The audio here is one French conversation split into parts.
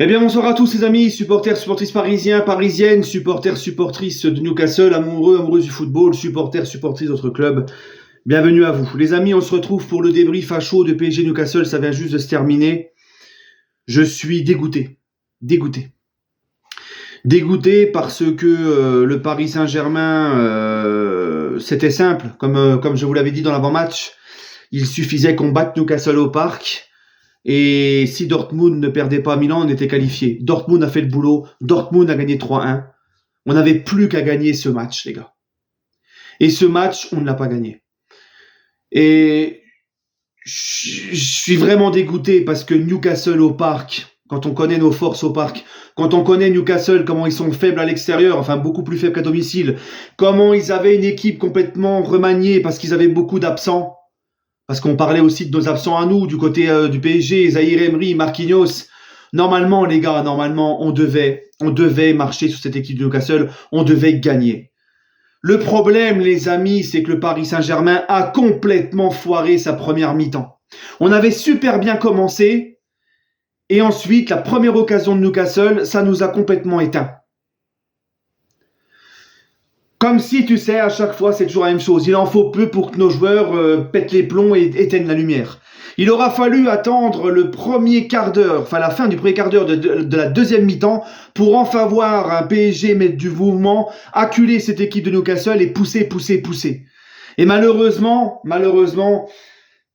Eh bien, bonsoir à tous les amis, supporters, supportrices parisiens, parisiennes, supporters, supportrices de Newcastle, amoureux, amoureuses du football, supporters, supportrices d'autres clubs. Bienvenue à vous. Les amis, on se retrouve pour le débrief à chaud de PSG Newcastle, ça vient juste de se terminer. Je suis dégoûté. Dégoûté parce que le Paris Saint-Germain, c'était simple, comme je vous l'avais dit dans l'avant-match. Il suffisait qu'on batte Newcastle au parc. Et si Dortmund ne perdait pas à Milan, on était qualifié. Dortmund a fait le boulot. Dortmund a gagné 3-1. On n'avait plus qu'à gagner ce match, les gars. Et ce match, on ne l'a pas gagné. Et je suis vraiment dégoûté parce que Newcastle au parc, quand on connaît nos forces au parc, quand on connaît Newcastle, comment ils sont faibles à l'extérieur, enfin beaucoup plus faibles qu'à domicile, comment ils avaient une équipe complètement remaniée parce qu'ils avaient beaucoup d'absents. Parce qu'on parlait aussi de nos absents à nous, du côté du PSG, Zahir Emery, Marquinhos. Normalement, les gars, on devait marcher sur cette équipe de Newcastle, on devait gagner. Le problème, les amis, c'est que le Paris Saint-Germain a complètement foiré sa première mi-temps. On avait super bien commencé, et ensuite, la première occasion de Newcastle, ça nous a complètement éteint. Comme si, tu sais, à chaque fois, c'est toujours la même chose. Il en faut peu pour que nos joueurs pètent les plombs et éteignent la lumière. Il aura fallu attendre le premier quart d'heure, enfin la fin du premier quart d'heure de la deuxième mi-temps, pour enfin voir un PSG mettre du mouvement, acculer cette équipe de Newcastle et pousser. Et malheureusement,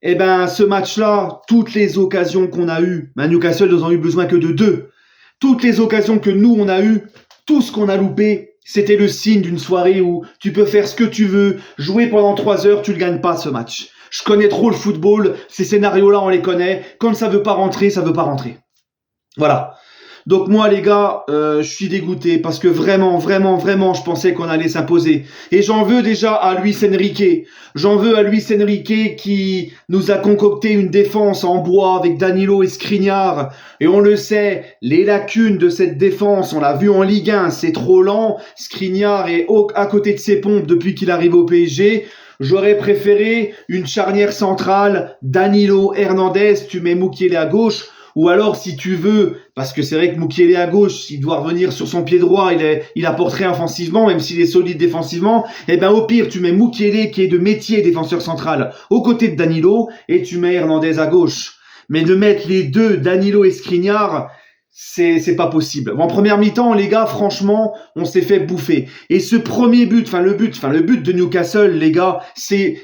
eh ben, ce match-là, toutes les occasions qu'on a eues, Newcastle n'en a eu besoin que de 2. Toutes les occasions que nous, on a eues, tout ce qu'on a loupé, c'était le signe d'une soirée où tu peux faire ce que tu veux, jouer pendant 3 heures, tu ne gagnes pas ce match. Je connais trop le football, ces scénarios-là, on les connaît. Quand ça veut pas rentrer, ça veut pas rentrer. Voilà. Donc moi, les gars, je suis dégoûté parce que vraiment, je pensais qu'on allait s'imposer. Et j'en veux déjà à Luis Enrique. J'en veux à Luis Enrique qui nous a concocté une défense en bois avec Danilo et Skriniar. Et on le sait, les lacunes de cette défense, on l'a vu en Ligue 1, c'est trop lent. Skriniar est à côté de ses pompes depuis qu'il arrive au PSG. J'aurais préféré une charnière centrale, Danilo, Hernandez, tu mets Mukiele à gauche. Ou alors, si tu veux, parce que c'est vrai que Mukiele à gauche, s'il doit revenir sur son pied droit, il apporte rien offensivement, même s'il est solide défensivement. Eh ben, au pire, tu mets Mukiele, qui est de métier défenseur central, aux côtés de Danilo, et tu mets Hernandez à gauche. Mais de mettre les deux, Danilo et Skriniar, c'est pas possible. En première mi-temps, les gars, franchement, on s'est fait bouffer. Et ce premier but, le but de Newcastle, les gars, c'est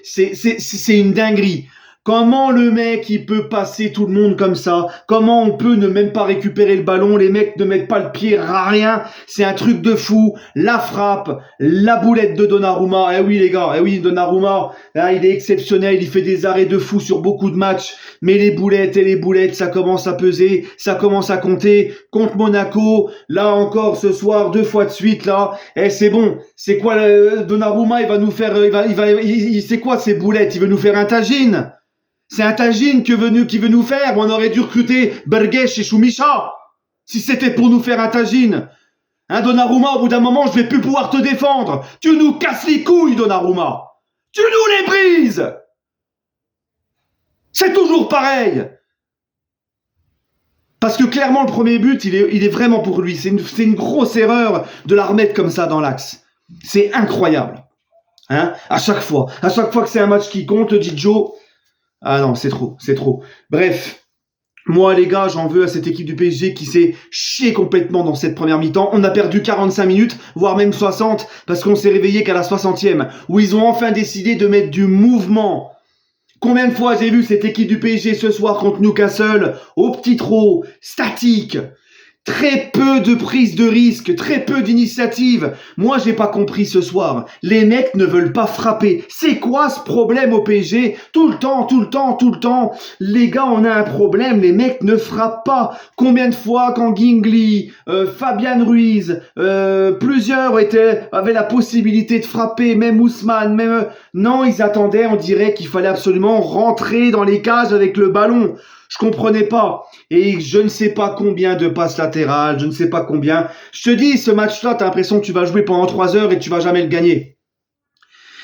une dinguerie. Comment le mec, il peut passer tout le monde comme ça? Comment on peut ne même pas récupérer le ballon? Les mecs ne mettent pas le pied à rien. C'est un truc de fou. La frappe, la boulette de Donnarumma. Eh oui, les gars, Donnarumma, là, il est exceptionnel. Il fait des arrêts de fou sur beaucoup de matchs. Mais les boulettes, ça commence à peser. Ça commence à compter. Contre Monaco, là encore, ce soir, 2 fois de suite, là. Eh, c'est bon. C'est quoi, Donnarumma, il va nous faire, c'est quoi ces boulettes? Il veut nous faire un tagine. C'est un tagine qui veut nous faire. On aurait dû recruter Bergesh et Choumicha. Si c'était pour nous faire un tagine. Donnarumma, au bout d'un moment, je vais plus pouvoir te défendre. Tu nous casses les couilles, Donnarumma. Tu nous les brises. C'est toujours pareil. Parce que clairement, le premier but, il est vraiment pour lui. C'est une grosse erreur de la remettre comme ça dans l'axe. C'est incroyable. À chaque fois que c'est un match qui compte, le dit Joe. Ah non, c'est trop. Bref, moi les gars, j'en veux à cette équipe du PSG qui s'est chiée complètement dans cette première mi-temps. On a perdu 45 minutes, voire même 60, parce qu'on s'est réveillé qu'à la 60e, où ils ont enfin décidé de mettre du mouvement. Combien de fois j'ai vu cette équipe du PSG ce soir contre Newcastle, au petit trot, statique, très peu de prise de risque, très peu d'initiative. Moi, j'ai pas compris ce soir. Les mecs ne veulent pas frapper. C'est quoi ce problème au PSG? Tout le temps. Les gars, on a un problème. Les mecs ne frappent pas. Combien de fois quand Gingli, Fabian Ruiz, plusieurs avaient la possibilité de frapper, même Ousmane, non, ils attendaient, on dirait qu'il fallait absolument rentrer dans les cages avec le ballon. Je comprenais pas. Et je ne sais pas combien de passes latérales, je ne sais pas combien. Je te dis, ce match-là, t'as l'impression que tu vas jouer pendant 3 heures et tu vas jamais le gagner.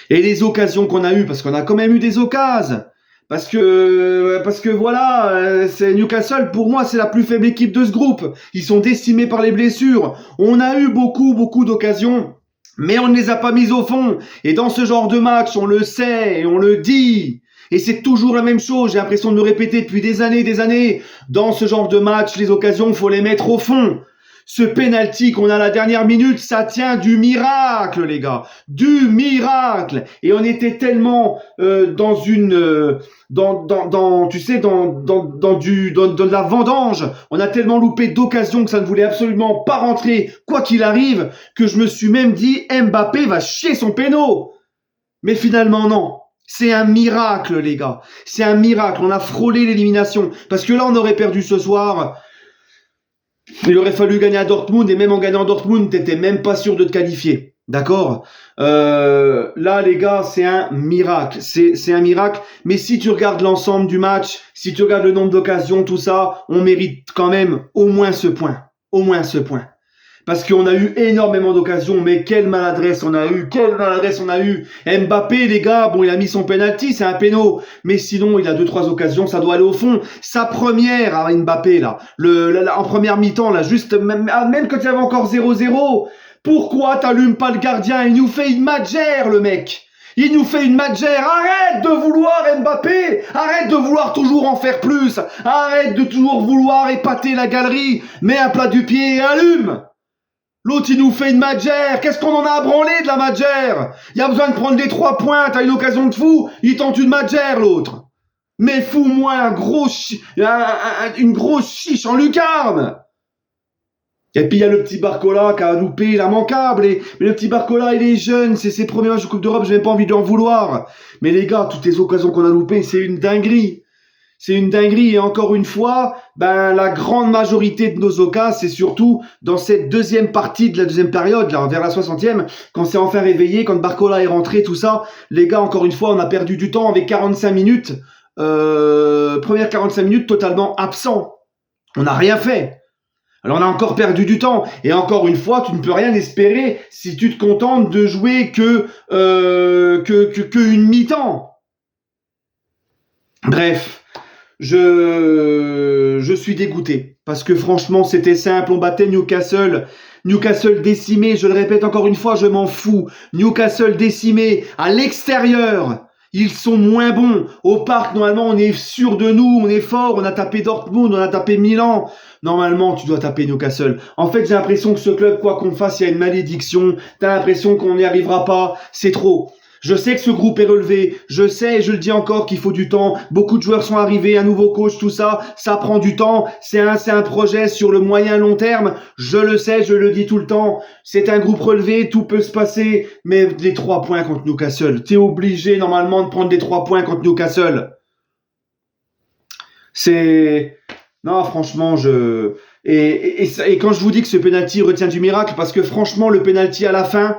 Et les occasions qu'on a eues, parce qu'on a quand même eu des occasions. Parce que voilà, c'est Newcastle, pour moi, c'est la plus faible équipe de ce groupe. Ils sont décimés par les blessures. On a eu beaucoup d'occasions, mais on ne les a pas mises au fond. Et dans ce genre de match, on le sait et on le dit. Et c'est toujours la même chose, j'ai l'impression de me répéter depuis des années. Dans ce genre de match, les occasions, faut les mettre au fond. Ce penalty qu'on a à la dernière minute, ça tient du miracle, les gars. Du miracle. Et on était tellement dans une... tu sais, dans de la vendange. On a tellement loupé d'occasions que ça ne voulait absolument pas rentrer, quoi qu'il arrive, que je me suis même dit, Mbappé va chier son péno. Mais finalement, non. C'est un miracle, les gars. C'est un miracle. On a frôlé l'élimination. Parce que là, on aurait perdu ce soir. Il aurait fallu gagner à Dortmund. Et même en gagnant à Dortmund, t'étais même pas sûr de te qualifier. D'accord Là, les gars, c'est un miracle. C'est un miracle. Mais si tu regardes l'ensemble du match, si tu regardes le nombre d'occasions, tout ça, on mérite quand même au moins ce point. Au moins ce point. Parce qu'on a eu énormément d'occasions, mais quelle maladresse on a eu, Mbappé, les gars, bon, il a mis son penalty, c'est un péno, mais sinon, il a 2-3 occasions, ça doit aller au fond. Sa première à Mbappé, là, en première mi-temps, là, juste, même quand il y avait encore 0-0, pourquoi t'allumes pas le gardien? Il nous fait une magère, le mec. Il nous fait une magère. Arrête de vouloir Mbappé. Arrête de vouloir toujours en faire plus. Arrête de toujours vouloir épater la galerie. Mets un plat du pied et allume. L'autre, il nous fait une magère. Qu'est-ce qu'on en a à branler de la magère? Il y a besoin de prendre les 3 points. T'as une occasion de fou. Il tente une magère, l'autre. Mais fous-moi une grosse chiche en lucarne. Et puis il y a le petit Barcola qui a loupé l'immanquable. Mais le petit Barcola, il est jeune. C'est ses premiers matchs de Coupe d'Europe. J'ai même pas envie de lui en vouloir. Mais les gars, toutes les occasions qu'on a loupées, c'est une dinguerie. C'est une dinguerie, et encore une fois, la grande majorité de nos occasions, c'est surtout dans cette deuxième partie de la deuxième période, là, vers la 60e, quand c'est enfin réveillé, quand Barcola est rentré, tout ça. Les gars, encore une fois, on a perdu du temps avec 45 minutes, première 45 minutes totalement absent. On n'a rien fait. Alors on a encore perdu du temps, et encore une fois, tu ne peux rien espérer si tu te contentes de jouer que une mi-temps. Bref. Je suis dégoûté parce que franchement c'était simple, on battait Newcastle décimé, je le répète encore une fois, je m'en fous. Newcastle décimé à l'extérieur, ils sont moins bons. Au parc, normalement, on est sûr de nous, on est fort, on a tapé Dortmund, on a tapé Milan. Normalement, tu dois taper Newcastle. En fait, j'ai l'impression que ce club, quoi qu'on fasse, il y a une malédiction. T'as l'impression qu'on n'y arrivera pas, c'est trop. Je sais que ce groupe est relevé, je sais et je le dis encore qu'il faut du temps, beaucoup de joueurs sont arrivés, un nouveau coach, tout ça, ça prend du temps, c'est un projet sur le moyen long terme, je le sais, je le dis tout le temps, c'est un groupe relevé, tout peut se passer, mais les 3 points contre Newcastle, t'es obligé normalement de prendre les 3 points contre Newcastle. Non, franchement, et quand je vous dis que ce penalty retient du miracle, parce que franchement, le penalty à la fin,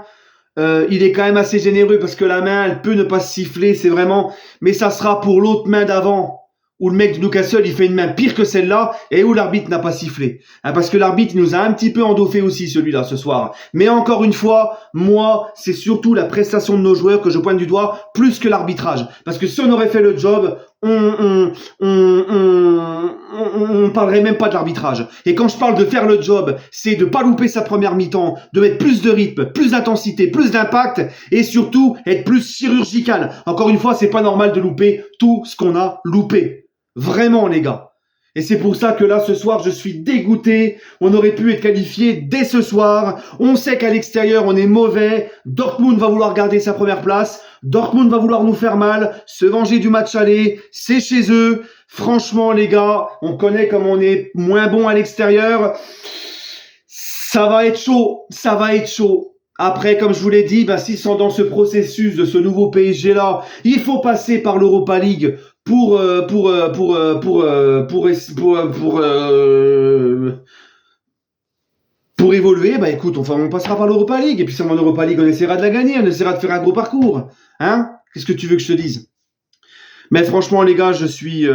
il est quand même assez généreux parce que la main, elle peut ne pas siffler, c'est vraiment... Mais ça sera pour l'autre main d'avant, où le mec de Newcastle, il fait une main pire que celle-là, et où l'arbitre n'a pas sifflé. Parce que l'arbitre, il nous a un petit peu endoffé aussi, celui-là, ce soir. Mais encore une fois, moi, c'est surtout la prestation de nos joueurs que je pointe du doigt, plus que l'arbitrage. Parce que si on aurait fait le job, on parlerait même pas de l'arbitrage. Et quand je parle de faire le job, c'est de pas louper sa première mi-temps, de mettre plus de rythme, plus d'intensité, plus d'impact, et surtout être plus chirurgical. Encore une fois, c'est pas normal de louper tout ce qu'on a loupé. Vraiment, les gars. Et c'est pour ça que là, ce soir, je suis dégoûté. On aurait pu être qualifié dès ce soir. On sait qu'à l'extérieur, on est mauvais. Dortmund va vouloir garder sa première place. Dortmund va vouloir nous faire mal, se venger du match aller. C'est chez eux. Franchement, les gars, on connaît comme on est moins bon à l'extérieur. Ça va être chaud. Ça va être chaud. Après, comme je vous l'ai dit, s'ils sont dans ce processus de ce nouveau PSG-là, il faut passer par l'Europa League pour évoluer. Écoute, on passera par l'Europa League, et puis si on est en Europa League, on essaiera de la gagner, on essaiera de faire un gros parcours. Hein? Qu'est-ce que tu veux que je te dise? Mais franchement, les gars, je suis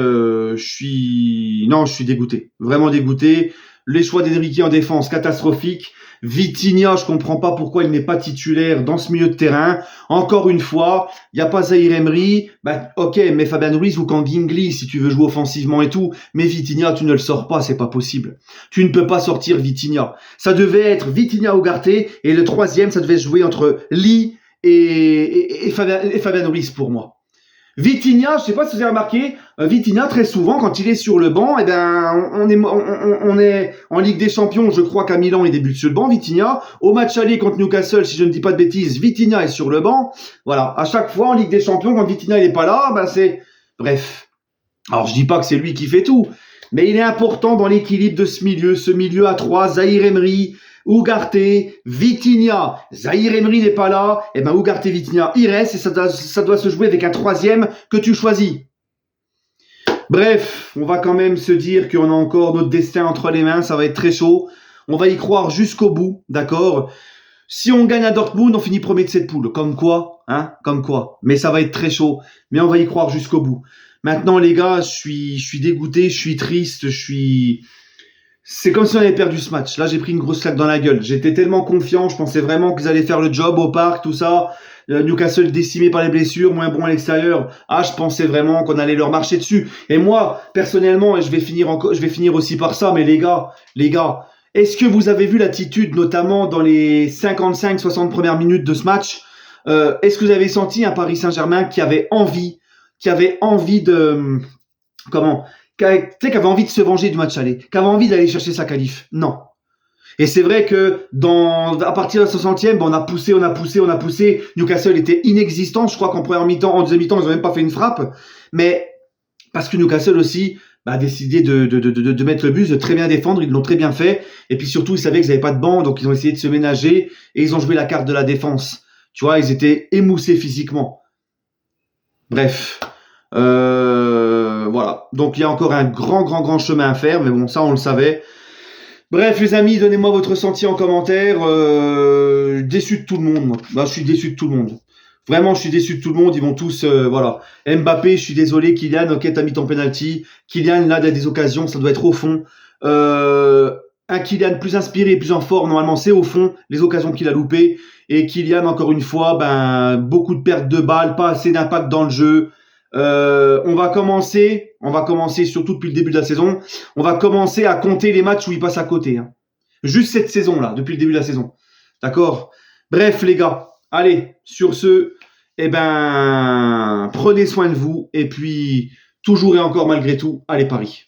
dégoûté. Vraiment dégoûté. Les choix d'Enrique en défense, catastrophiques. Vitinha, je comprends pas pourquoi il n'est pas titulaire dans ce milieu de terrain. Encore une fois, il n'y a pas Zahir Emery. Bah, ok, mais Fabian Ruiz ou Kangingli si tu veux jouer offensivement et tout. Mais Vitinha, tu ne le sors pas, c'est pas possible. Tu ne peux pas sortir Vitinha. Ça devait être Vitinha Ugarte et le troisième, ça devait se jouer entre Lee et Fabian Ruiz pour moi. Vitinha, je sais pas si vous avez remarqué, Vitinha très souvent quand il est sur le banc, on est en Ligue des Champions, je crois qu'à Milan il débute sur le banc, Vitinha. Au match aller contre Newcastle, si je ne dis pas de bêtises, Vitinha est sur le banc. Voilà, à chaque fois en Ligue des Champions quand Vitinha il est pas là, c'est bref. Alors je dis pas que c'est lui qui fait tout, mais il est important dans l'équilibre de ce milieu à 3, Zahir Emery, Ugarte, Vitinha. Zahir Emery n'est pas là, et Ugarte, Vitinha, il reste et ça doit se jouer avec un troisième que tu choisis. Bref, on va quand même se dire qu'on a encore notre destin entre les mains, ça va être très chaud. On va y croire jusqu'au bout, d'accord? Si on gagne à Dortmund, on finit premier de cette poule. Comme quoi, hein? Comme quoi. Mais ça va être très chaud. Mais on va y croire jusqu'au bout. Maintenant, les gars, je suis dégoûté, je suis triste, c'est comme si on avait perdu ce match. Là, j'ai pris une grosse claque dans la gueule. J'étais tellement confiant, je pensais vraiment qu'ils allaient faire le job au parc, tout ça. Newcastle décimé par les blessures, moins bon à l'extérieur. Ah, je pensais vraiment qu'on allait leur marcher dessus. Et moi, personnellement, et je vais finir aussi par ça, mais les gars, est-ce que vous avez vu l'attitude, notamment dans les 55-60 premières minutes de ce match? Est-ce que vous avez senti un Paris Saint-Germain qui avait envie de... Comment? Qui avait envie de se venger du match aller, qui avait envie d'aller chercher sa qualif? Non. Et c'est vrai que à partir de la 60e, on a poussé. Newcastle était inexistant. Je crois qu'en première mi-temps, en deuxième mi-temps, ils n'ont même pas fait une frappe. Mais parce que Newcastle aussi a décidé de mettre le but, de très bien défendre. Ils l'ont très bien fait. Et puis surtout, ils savaient qu'ils n'avaient pas de banc, donc ils ont essayé de se ménager et ils ont joué la carte de la défense. Tu vois, ils étaient émoussés physiquement. Bref. Voilà. Donc il y a encore un grand chemin à faire. Mais bon, ça, on le savait. Bref, les amis, donnez-moi votre ressenti en commentaire. Déçu de tout le monde, moi. Bah, je suis déçu de tout le monde. Vraiment, je suis déçu de tout le monde. Ils vont tous, voilà. Mbappé, je suis désolé. Kylian, ok, t'as mis ton penalty. Kylian, là, il a des occasions, ça doit être au fond. Un Kylian plus inspiré, plus en forme, normalement, c'est au fond, les occasions qu'il a loupées. Et Kylian, encore une fois, beaucoup de pertes de balles, pas assez d'impact dans le jeu. On va commencer surtout depuis le début de la saison, on va commencer à compter les matchs où il passe à côté. Hein. Juste cette saison-là, depuis le début de la saison. D'accord? Bref, les gars, allez, sur ce, prenez soin de vous, et puis, toujours et encore malgré tout, allez Paris.